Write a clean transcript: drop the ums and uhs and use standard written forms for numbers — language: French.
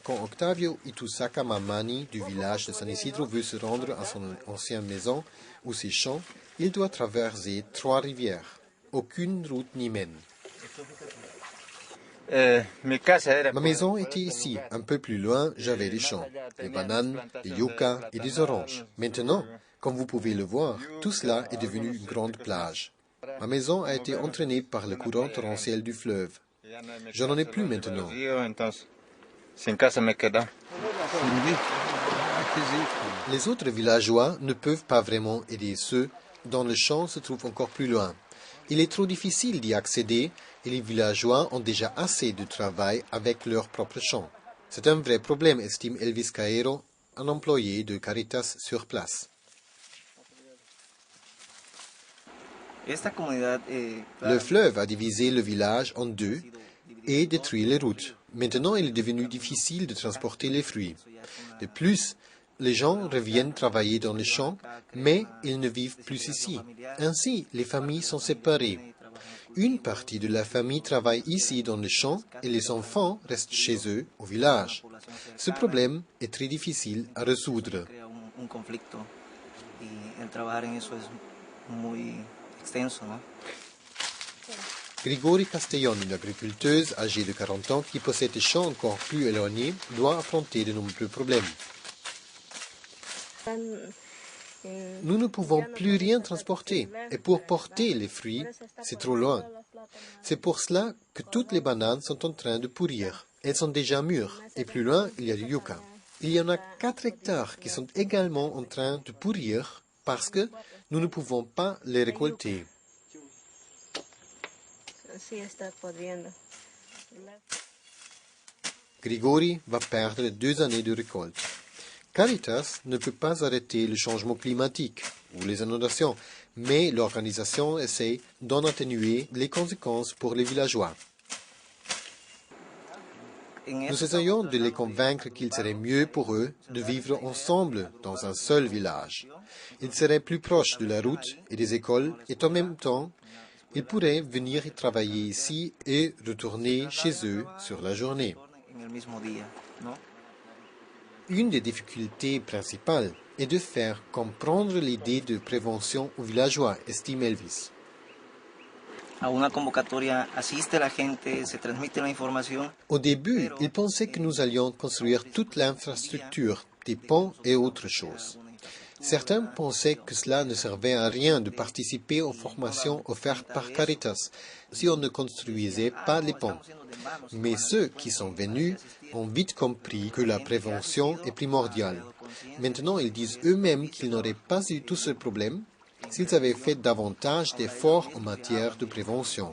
Quand Octavio Itusaka Mamani du village de San Isidro veut se rendre à son ancienne maison ou ses champs, il doit traverser 3 rivières. Aucune route n'y mène. Ma maison était ici. Un peu plus loin, j'avais des champs, des bananes, des yuccas et des oranges. Maintenant, comme vous pouvez le voir, tout cela est devenu une grande plage. Ma maison a été entraînée par le courant torrentiel du fleuve. Je n'en ai plus maintenant. Les autres villageois ne peuvent pas vraiment aider ceux dont le champ se trouve encore plus loin. Il est trop difficile d'y accéder et les villageois ont déjà assez de travail avec leur propre champ. C'est un vrai problème, estime Elvis Caero, un employé de Caritas sur place. Le fleuve a divisé le village en 2 et détruit les routes. Maintenant, il est devenu difficile de transporter les fruits. De plus, les gens reviennent travailler dans les champs, mais ils ne vivent plus ici. Ainsi, les familles sont séparées. Une partie de la famille travaille ici dans les champs et les enfants restent chez eux au village. Ce problème est très difficile à résoudre. Grigori Castellon, une agriculteuse âgée de 40 ans qui possède des champs encore plus éloignés, doit affronter de nombreux problèmes. Nous ne pouvons plus rien transporter et pour porter les fruits, c'est trop loin. C'est pour cela que toutes les bananes sont en train de pourrir. Elles sont déjà mûres et plus loin, il y a du yucca. Il y en a 4 hectares qui sont également en train de pourrir parce que nous ne pouvons pas les récolter. Grigori va perdre 2 années de récolte. Caritas ne peut pas arrêter le changement climatique ou les inondations, mais l'organisation essaie d'en atténuer les conséquences pour les villageois. Nous essayons de les convaincre qu'il serait mieux pour eux de vivre ensemble dans un seul village. Ils seraient plus proches de la route et des écoles et en même temps, ils pourraient venir y travailler ici et retourner chez eux sur la journée. Une des difficultés principales est de faire comprendre l'idée de prévention aux villageois, estime Elvis. Au début, ils pensaient que nous allions construire toute l'infrastructure, des ponts et autres choses. Certains pensaient que cela ne servait à rien de participer aux formations offertes par Caritas si on ne construisait pas les ponts. Mais ceux qui sont venus ont vite compris que la prévention est primordiale. Maintenant, ils disent eux-mêmes qu'ils n'auraient pas eu tout ce problème s'ils avaient fait davantage d'efforts en matière de prévention.